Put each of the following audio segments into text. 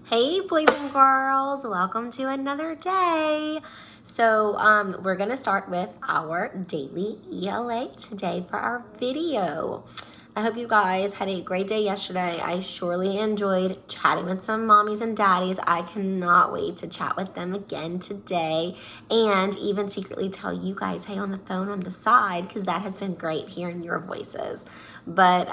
Hey boys and girls, welcome to another day. So we're going to start with our daily ELA today for our video. I hope you guys had a great day yesterday. I surely enjoyed chatting with some mommies and daddies. I cannot wait to chat with them again today and even secretly tell you guys, hey, on the phone on the side, because that has been great hearing your voices. But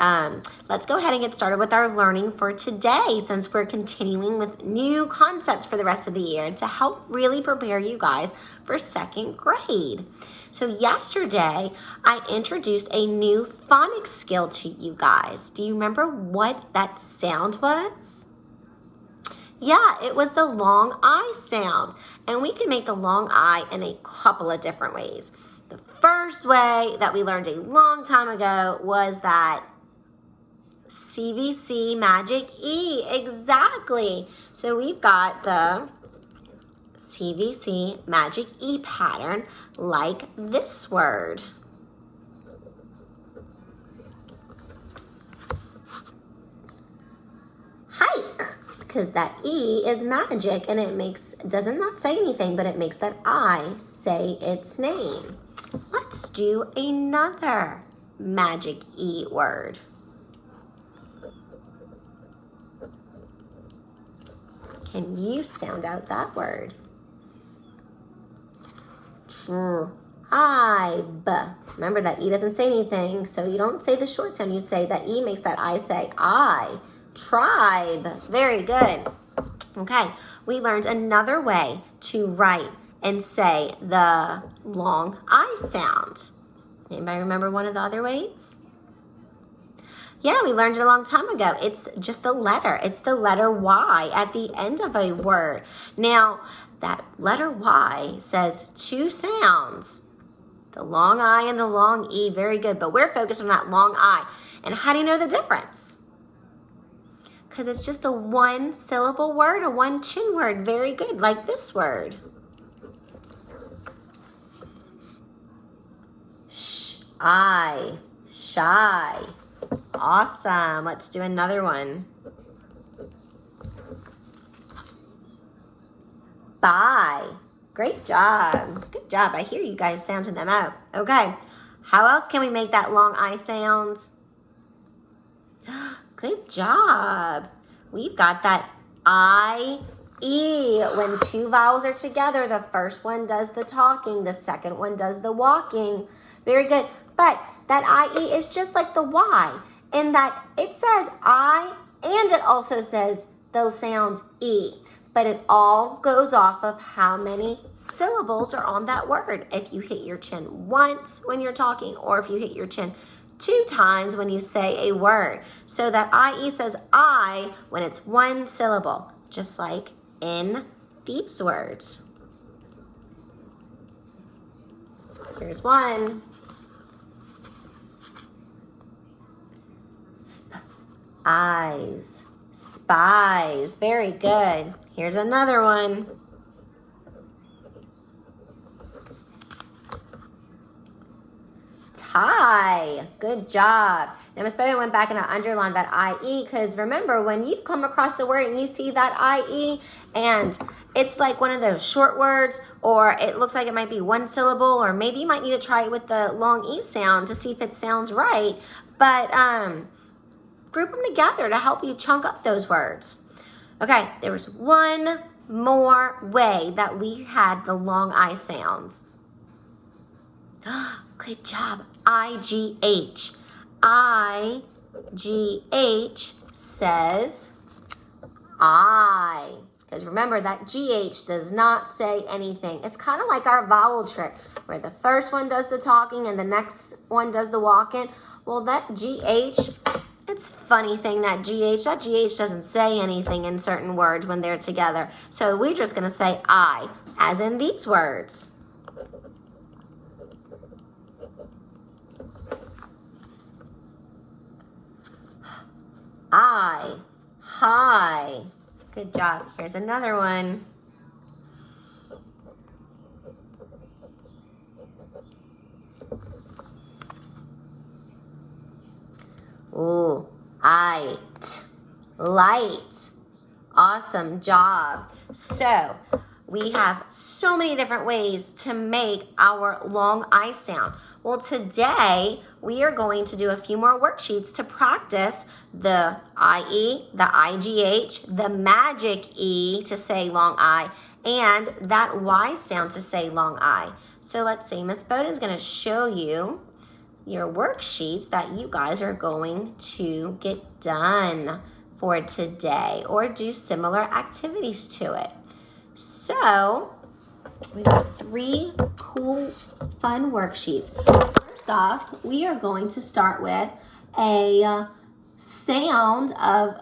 let's go ahead and get started with our learning for today, since we're continuing with new concepts for the rest of the year to help really prepare you guys for second grade. So yesterday, I introduced a new phonics skill to you guys. Do you remember what that sound was? Yeah, it was the long I sound. And we can make the long I in a couple of different ways. The first way that we learned a long time ago was that CVC magic E, exactly. So we've got the CVC magic E pattern like this word. Hike, because that E is magic and it doesn't not say anything, but it makes that I say its name. Let's do another magic E word. Can you sound out that word? Tribe. Remember that E doesn't say anything, so you don't say the short sound. You say that E makes that I say I. Tribe. Very good. Okay, we learned another way to write and say the long I sound. Anybody remember one of the other ways? Yeah, we learned it a long time ago. It's just a letter. It's the letter Y at the end of a word. Now, that letter Y says two sounds. The long I and the long E, very good. But we're focused on that long I. And how do you know the difference? Because it's just a one syllable word, a one chin word. Very good, like this word. I, shy. Awesome. Let's do another one. Bye. Great job. Good job. I hear you guys sounding them out. Okay. How else can we make that long I sound? Good job. We've got that I-E. When two vowels are together, the first one does the talking, the second one does the walking. Very good. But that I-E is just like the Y in that it says I and it also says the sound E. But it all goes off of how many syllables are on that word. If you hit your chin once when you're talking, or if you hit your chin 2 times when you say a word. So that I-E says I when it's one syllable, just like in these words. Here's one. Eyes, spies, very good. Here's another one. Tie, good job. Now Miss Bowden went back and I underlined that I-E because remember when you come across a word and you see that I-E and it's like one of those short words, or it looks like it might be one syllable, or maybe you might need to try it with the long E sound to see if it sounds right. But group them together to help you chunk up those words. Okay, there was one more way that we had the long I sounds. Good job. I-G-H. I-G-H says I. Because remember that GH does not say anything. It's kind of like our vowel trick where the first one does the talking and the next one does the walking. Well, that GH, it's a funny thing that GH doesn't say anything in certain words when they're together. So we're just going to say I, as in these words. I, hi. Good job. Here's another one. Ooh, light. Awesome job. So we have so many different ways to make our long I sound. Well, today we are going to do a few more worksheets to practice the IE, the IGH, the magic E to say long I, and that Y sound to say long I. So let's see, Miss Bowden's going to show you your worksheets that you guys are going to get done for today or do similar activities to it. So we got 3 cool, fun worksheets. First off, we are going to start with a sound of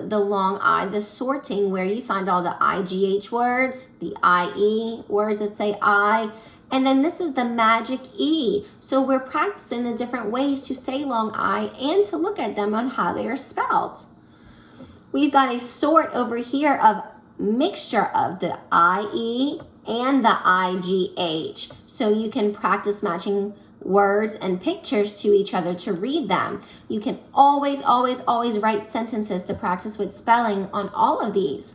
the long I, the sorting where you find all the IGH words, the IE words that say I, and then this is the magic E. So we're practicing the different ways to say long I and to look at them on how they are spelled. We've got a sort over here of mixture of the IE and the IGH. So you can practice matching words and pictures to each other to read them. You can always write sentences to practice with spelling on all of these.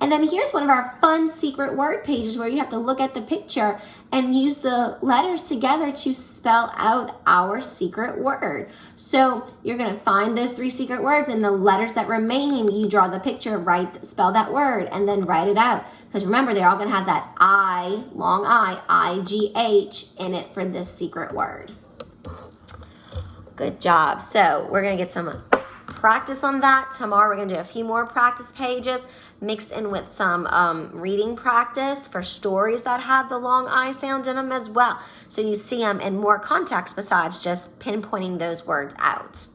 And then here's one of our fun secret word pages where you have to look at the picture and use the letters together to spell out our secret word. So you're going to find those 3 secret words, and the letters that remain, you draw the picture, spell that word, and then write it out. Because remember, they're all going to have that I, long I, IGH in it for this secret word. Good job. So we're going to get some practice on that. Tomorrow we're going to do a few more practice pages mixed in with some reading practice for stories that have the long I sound in them as well. So you see them in more context besides just pinpointing those words out.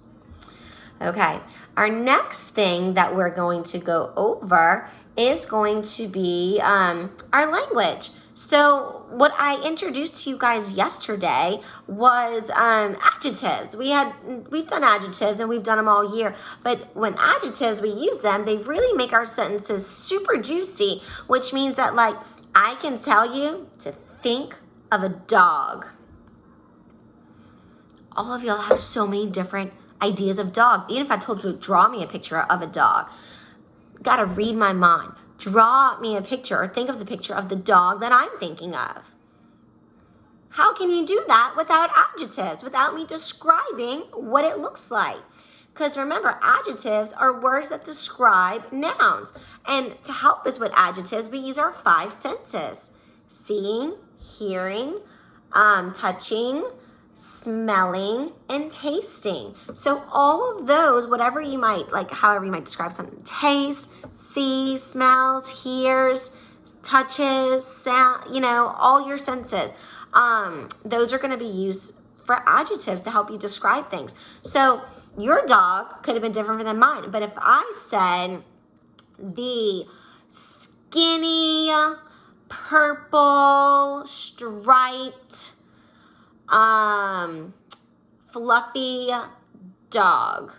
Okay, our next thing that we're going to go over is going to be our language. So what I introduced to you guys yesterday was adjectives. We've done adjectives and we've done them all year, but when adjectives, we use them, they really make our sentences super juicy, which means that like I can tell you to think of a dog. All of y'all have so many different ideas of dogs. Even if I told you to draw me a picture of a dog, gotta read my mind. Draw me a picture or think of the picture of the dog that I'm thinking of. How can you do that without adjectives, without me describing what it looks like? Because remember, adjectives are words that describe nouns. And to help us with adjectives, we use our 5 senses: seeing, hearing, touching, smelling, and tasting. So all of those, whatever you might, like however you might describe something, taste, sees, smells, hears, touches, sound, all your senses. Those are going to be used for adjectives to help you describe things. So your dog could have been different than mine, but if I said the skinny, purple, striped, fluffy dog,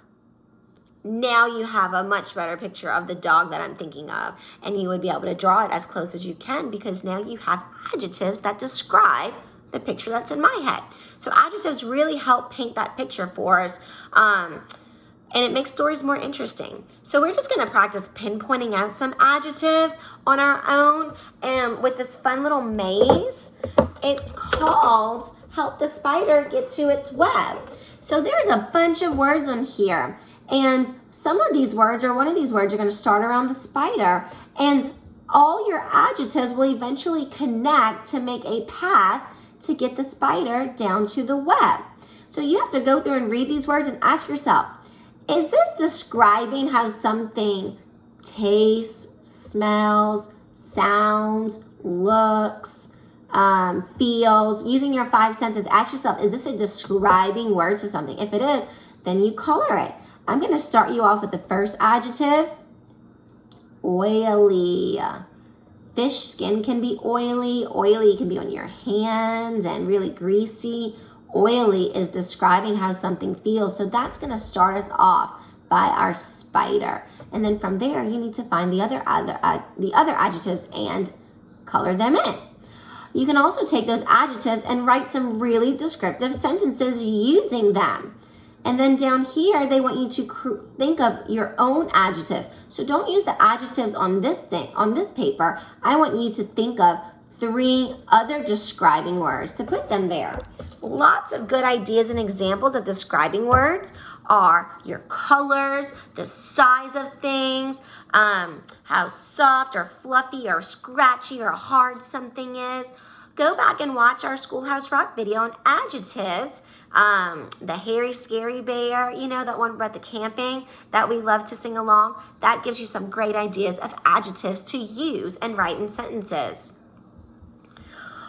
now you have a much better picture of the dog that I'm thinking of, and you would be able to draw it as close as you can because now you have adjectives that describe the picture that's in my head. So adjectives really help paint that picture for us, and it makes stories more interesting. So we're just going to practice pinpointing out some adjectives on our own, and with this fun little maze. It's called Help the Spider Get to Its Web. So there's a bunch of words on here, and some of these words, or one of these words, are going to start around the spider, and all your adjectives will eventually connect to make a path to get the spider down to the web. So you have to go through and read these words and ask yourself, is this describing how something tastes, smells, sounds, looks, feels? Using your 5 senses, ask yourself, is this a describing word to something? If it is, then you color it. I'm going to start you off with the first adjective, oily. Fish skin can be oily. Oily can be on your hands and really greasy. Oily is describing how something feels. So that's going to start us off by our spider. And then from there, you need to find the other adjectives and color them in. You can also take those adjectives and write some really descriptive sentences using them. And then down here, they want you to think of your own adjectives. So don't use the adjectives on this paper. I want you to think of 3 other describing words to put them there. Lots of good ideas and examples of describing words are your colors, the size of things, how soft or fluffy or scratchy or hard something is. Go back and watch our Schoolhouse Rock video on adjectives. The hairy, scary bear, you know, that one about the camping that we love to sing along. That gives you some great ideas of adjectives to use and write in sentences.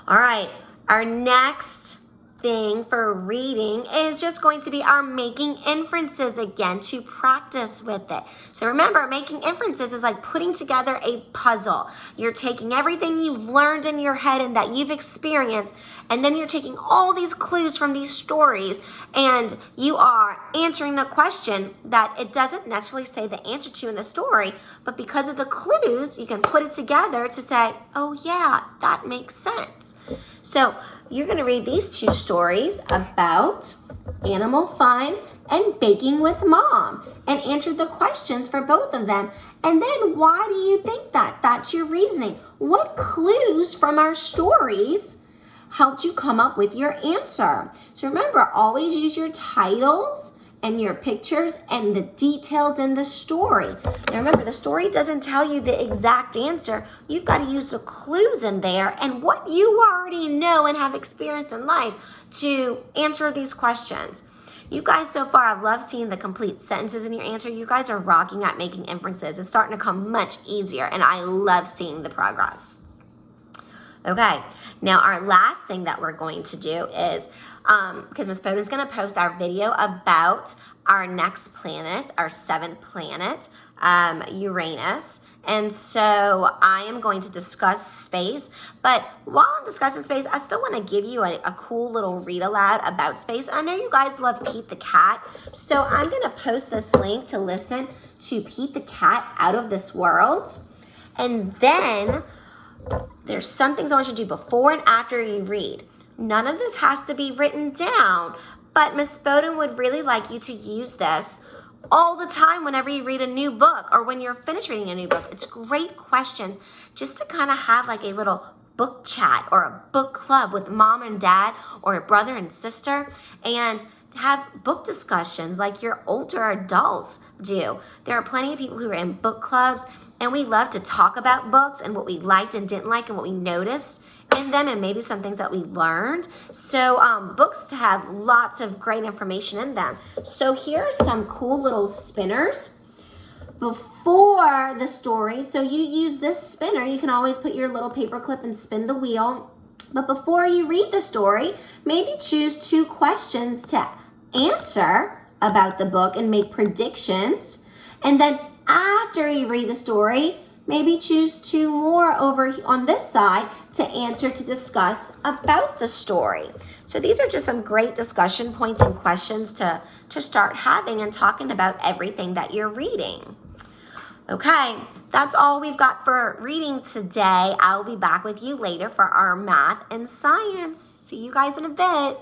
All right, our next thing for reading is just going to be our making inferences again to practice with it. So remember, making inferences is like putting together a puzzle. You're taking everything you've learned in your head and that you've experienced, and then you're taking all these clues from these stories and you are answering a question that it doesn't necessarily say the answer to in the story, but because of the clues, you can put it together to say, oh yeah, that makes sense. So you're going to read these 2 stories about animal fun and baking with mom and answer the questions for both of them. And then why do you think that? That's your reasoning. What clues from our stories helped you come up with your answer? So remember, always use your titles and your pictures and the details in the story. Now remember, the story doesn't tell you the exact answer. You've got to use the clues in there and what you already know and have experienced in life to answer these questions. You guys so far, I've loved seeing the complete sentences in your answer. You guys are rocking at making inferences. It's starting to come much easier, and I love seeing the progress. Okay, now our last thing that we're going to do is, because Miss Bowden's going to post our video about our next planet, our 7th planet, Uranus. And so I am going to discuss space, but while I'm discussing space, I still want to give you a cool little read aloud about space. I know you guys love Pete the Cat, so I'm going to post this link to listen to Pete the Cat Out of This World. And then there's some things I want you to do before and after you read. None of this has to be written down, but Miss Bowden would really like you to use this all the time whenever you read a new book or when you're finished reading a new book. It's great questions just to kind of have like a little book chat or a book club with mom and dad or a brother and sister, and have book discussions like your older adults do. There are plenty of people who are in book clubs, and we love to talk about books and what we liked and didn't like and what we noticed in them and maybe some things that we learned. So books have lots of great information in them. So here are some cool little spinners before the story. So you use this spinner. You can always put your little paper clip and spin the wheel. But before you read the story, maybe choose 2 questions to answer about the book and make predictions. And then after you read the story, maybe choose 2 more over on this side to answer, to discuss about the story. So these are just some great discussion points and questions to start having and talking about everything that you're reading. Okay, that's all we've got for reading today. I'll be back with you later for our math and science. See you guys in a bit.